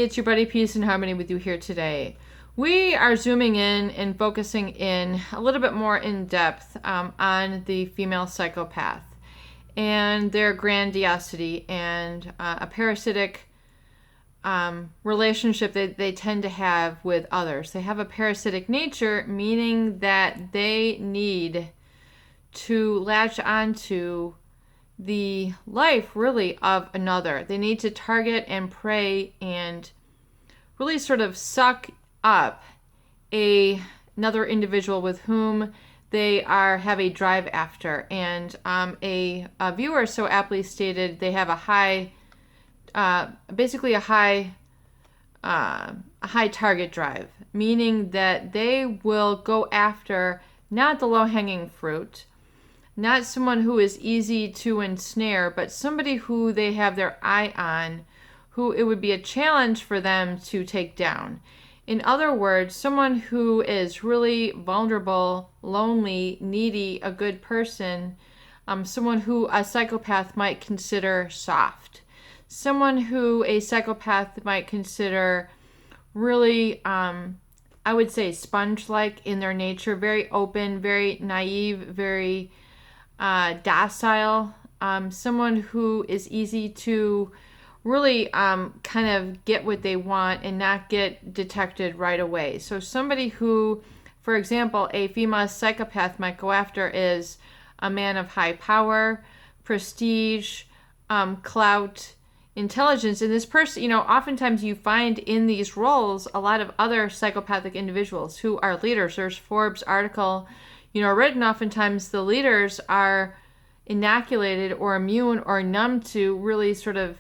it's your buddy Peace and Harmony with you here today. We are zooming in and focusing in a little bit more in depth on the female psychopath and their grandiosity and a parasitic relationship that they tend to have with others. They have a parasitic nature, meaning that they need to latch onto the life really of another. They need to target and prey and really sort of suck up another individual with whom they have a drive after. And a viewer so aptly stated they have a high target drive, meaning that they will go after not the low-hanging fruit, not someone who is easy to ensnare, but somebody who they have their eye on, who it would be a challenge for them to take down. In other words, someone who is really vulnerable, lonely, needy, a good person, someone who a psychopath might consider soft, someone who a psychopath might consider really, I would say, sponge-like in their nature, very open, very naive, very docile, someone who is easy to really kind of get what they want and not get detected right away. So somebody who, for example, a female psychopath might go after is a man of high power, prestige, clout, intelligence. And this person, oftentimes you find in these roles a lot of other psychopathic individuals who are leaders. There's Forbes article written, oftentimes the leaders are inoculated or immune or numb to really sort of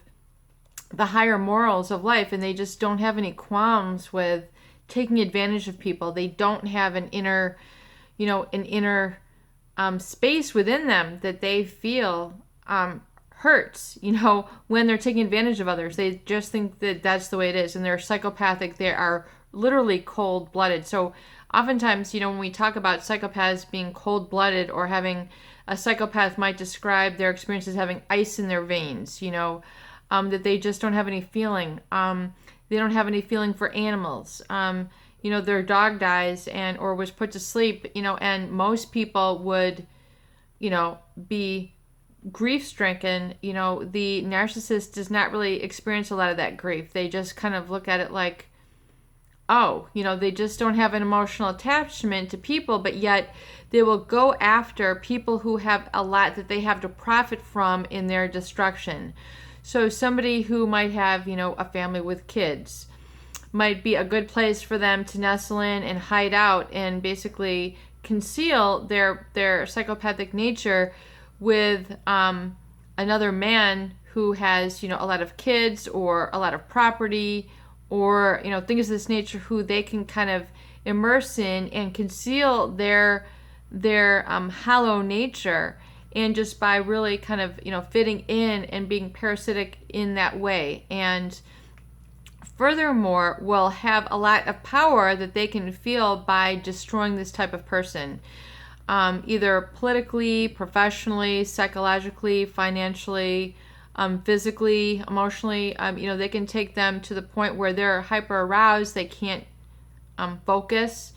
the higher morals of life, and they just don't have any qualms with taking advantage of people. They don't have an inner space within them that they feel hurts, when they're taking advantage of others. They just think that that's the way it is, and they're psychopathic. They are literally cold-blooded. So oftentimes, when we talk about psychopaths being cold-blooded, or having a psychopath might describe their experience as having ice in their veins, that they just don't have any feeling. They don't have any feeling for animals. Their dog dies or was put to sleep, and most people would, be grief-stricken. The narcissist does not really experience a lot of that grief. They just kind of look at it like, they just don't have an emotional attachment to people, but yet they will go after people who have a lot that they have to profit from in their destruction. So somebody who might have, a family with kids might be a good place for them to nestle in and hide out and basically conceal their psychopathic nature with another man who has, a lot of kids or a lot of property or, things of this nature, who they can kind of immerse in and conceal their hollow nature, and just by really kind of, fitting in and being parasitic in that way. And furthermore, will have a lot of power that they can feel by destroying this type of person, either politically, professionally, psychologically, financially, physically, emotionally. They can take them to the point where they're hyper aroused, they can't focus,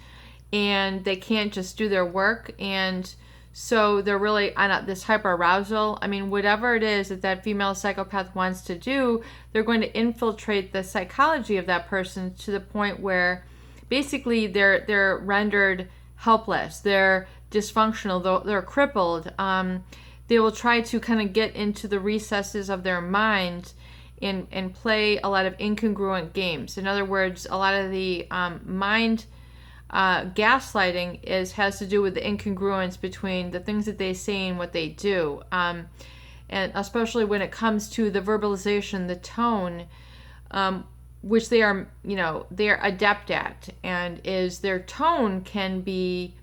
and they can't just do their work. And so they're really on this hyper arousal. Whatever it is that female psychopath wants to do, they're going to infiltrate the psychology of that person to the point where basically they're rendered helpless, they're dysfunctional, they're crippled. They will try to kind of get into the recesses of their mind and play a lot of incongruent games. In other words, a lot of the mind gaslighting has to do with the incongruence between the things that they say and what they do, and especially when it comes to the verbalization, the tone, which they are adept at, and is their tone can be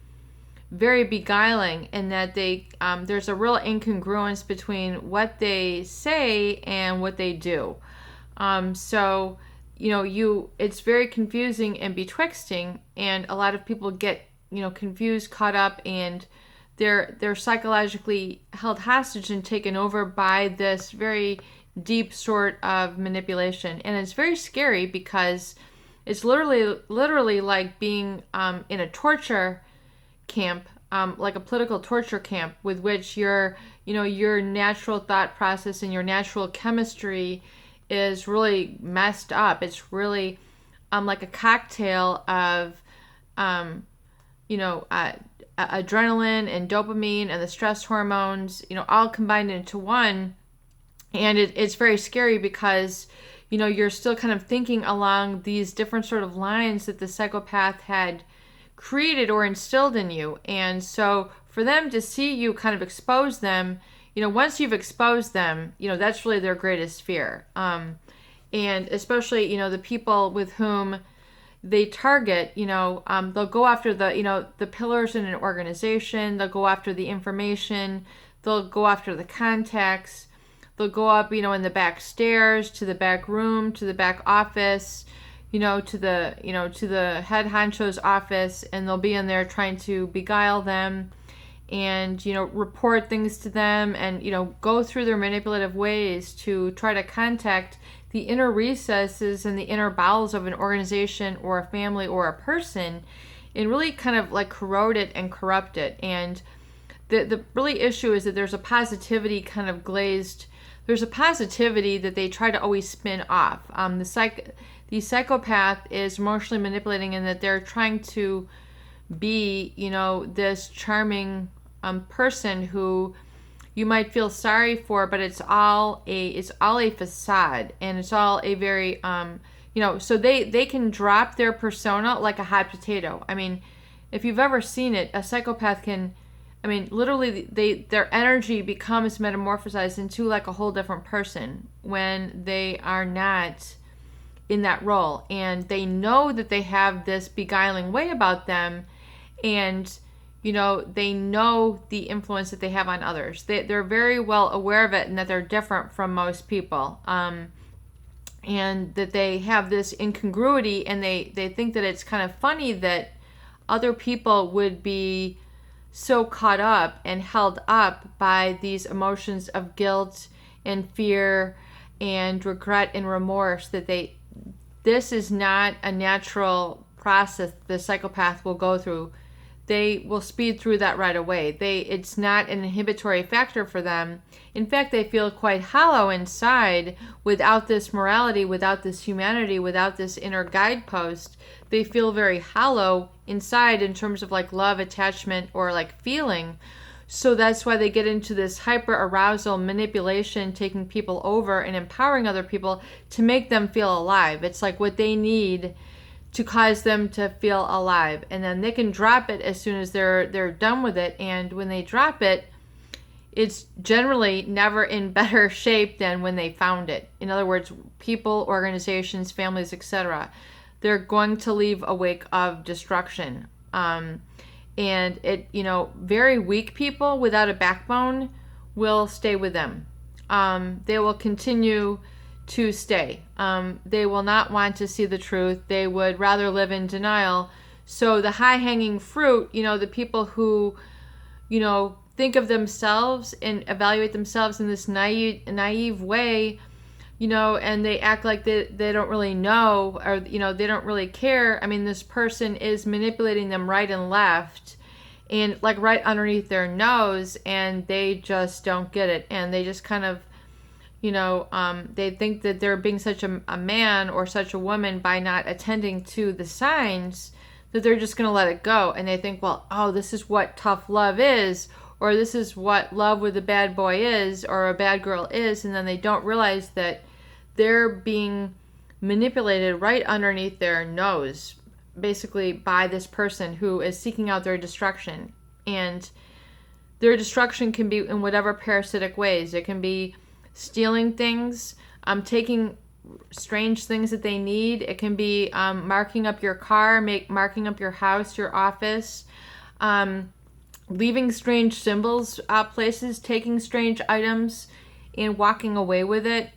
very beguiling, in that there's a real incongruence between what they say and what they do. So it's very confusing and betwixting, and a lot of people get, confused, caught up, and they're psychologically held hostage and taken over by this very deep sort of manipulation. And it's very scary because it's literally like being in a torture camp, like a political torture camp, with which your natural thought process and your natural chemistry is really messed up. It's really like a cocktail of you know, adrenaline and dopamine and the stress hormones, all combined into one. And it's very scary because, you're still kind of thinking along these different sort of lines that the psychopath had created or instilled in you. And so for them to see you kind of expose them, once you've exposed them, that's really their greatest fear. And especially, the people with whom they target, they'll go after the pillars in an organization, they'll go after the information, they'll go after the contacts, they'll go up, in the back stairs, to the back room, to the back office, to the head honcho's office, and they'll be in there trying to beguile them and, report things to them and, go through their manipulative ways to try to contact the inner recesses and the inner bowels of an organization or a family or a person and really kind of like corrode it and corrupt it. And the really issue is that there's a positivity kind of glazed, there's a positivity that they try to always spin off. The psychopath is emotionally manipulating in that they're trying to be, this charming person who you might feel sorry for, but it's all a facade, and it's all a very so they can drop their persona like a hot potato. I mean, if you've ever seen it, a psychopath can, literally their energy becomes metamorphosized into like a whole different person when they are not in that role, and they know that they have this beguiling way about them, and they know the influence that they have on others. They're very well aware of it, and that they're different from most people, and that they have this incongruity, and they think that it's kind of funny that other people would be so caught up and held up by these emotions of guilt and fear and regret and remorse, that this is not a natural process the psychopath will go through. They will speed through that right away. It's not an inhibitory factor for them. In fact, they feel quite hollow inside without this morality, without this humanity, without this inner guidepost. They feel very hollow inside in terms of like love, attachment, or like feeling. So that's why they get into this hyper arousal manipulation, taking people over and empowering other people to make them feel alive. It's like what they need to cause them to feel alive, and then they can drop it as soon as they're done with it. And when they drop it, it's generally never in better shape than when they found it. In other words, people, organizations, families, etc., they're going to leave a wake of destruction. And it, very weak people without a backbone will stay with them. They will continue to stay. They will not want to see the truth. They would rather live in denial. So the high-hanging fruit, the people who, think of themselves and evaluate themselves in this naive way, and they act like they don't really know, or, they don't really care. This person is manipulating them right and left, and like right underneath their nose, and they just don't get it. And they just kind of, they think that they're being such a man or such a woman by not attending to the signs, that they're just going to let it go. And they think, well, this is what tough love is, or this is what love with a bad boy is, or a bad girl is. And then they don't realize that they're being manipulated right underneath their nose, basically by this person who is seeking out their destruction. And their destruction can be in whatever parasitic ways. It can be stealing things, taking strange things that they need. It can be marking up your car, marking up your house, your office, leaving strange symbols places, taking strange items and walking away with it.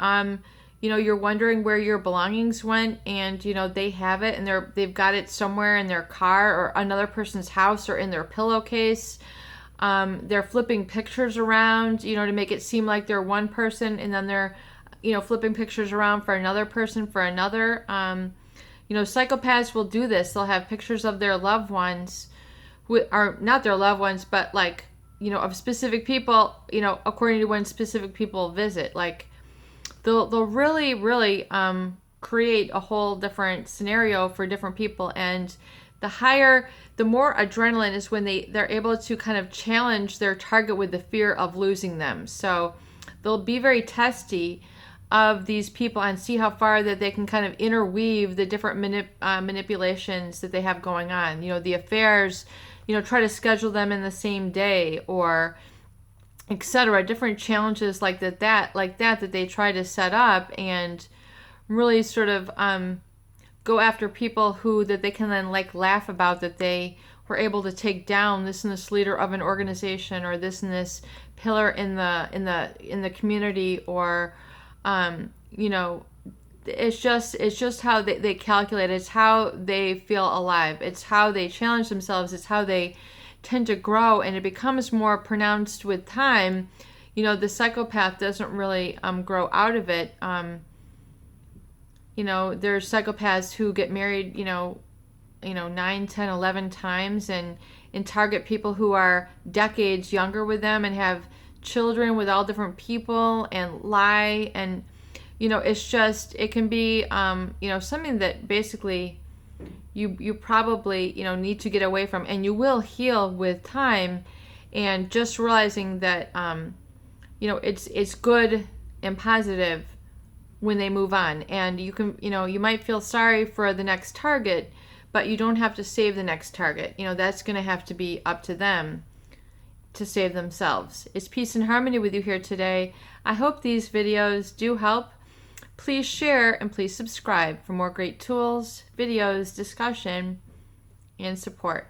You're wondering where your belongings went, and they have it, and they've got it somewhere in their car or another person's house or in their pillowcase. They're flipping pictures around, to make it seem like they're one person, and then they're flipping pictures around for another person, for another. Psychopaths will do this. They'll have pictures of their loved ones, who are not their loved ones, but like, of specific people, according to when specific people visit. Like, they'll really, really create a whole different scenario for different people. And the more adrenaline is when they're able to kind of challenge their target with the fear of losing them. So they'll be very testy of these people and see how far that they can kind of interweave the different manipulations that they have going on. The affairs, try to schedule them in the same day, or etc. Different challenges like that they try to set up, and really sort of go after people who that they can then like laugh about, that they were able to take down this and this leader of an organization, or this and this pillar in the community, or it's just how they calculate. It's how they feel alive. It's how they challenge themselves. It's how they tend to grow, and it becomes more pronounced with time. The psychopath doesn't really grow out of it. There's psychopaths who get married, 9, 10, 11 times, and target people who are decades younger with them, and have children with all different people, and lie. And it can be something that basically you probably need to get away from, and you will heal with time, and just realizing that it's good and positive when they move on. And you can you might feel sorry for the next target, but you don't have to save the next target. That's going to have to be up to them to save themselves. It's Peace and Harmony with you here today. I hope these videos do help. Please share and please subscribe for more great tools, videos, discussion, and support.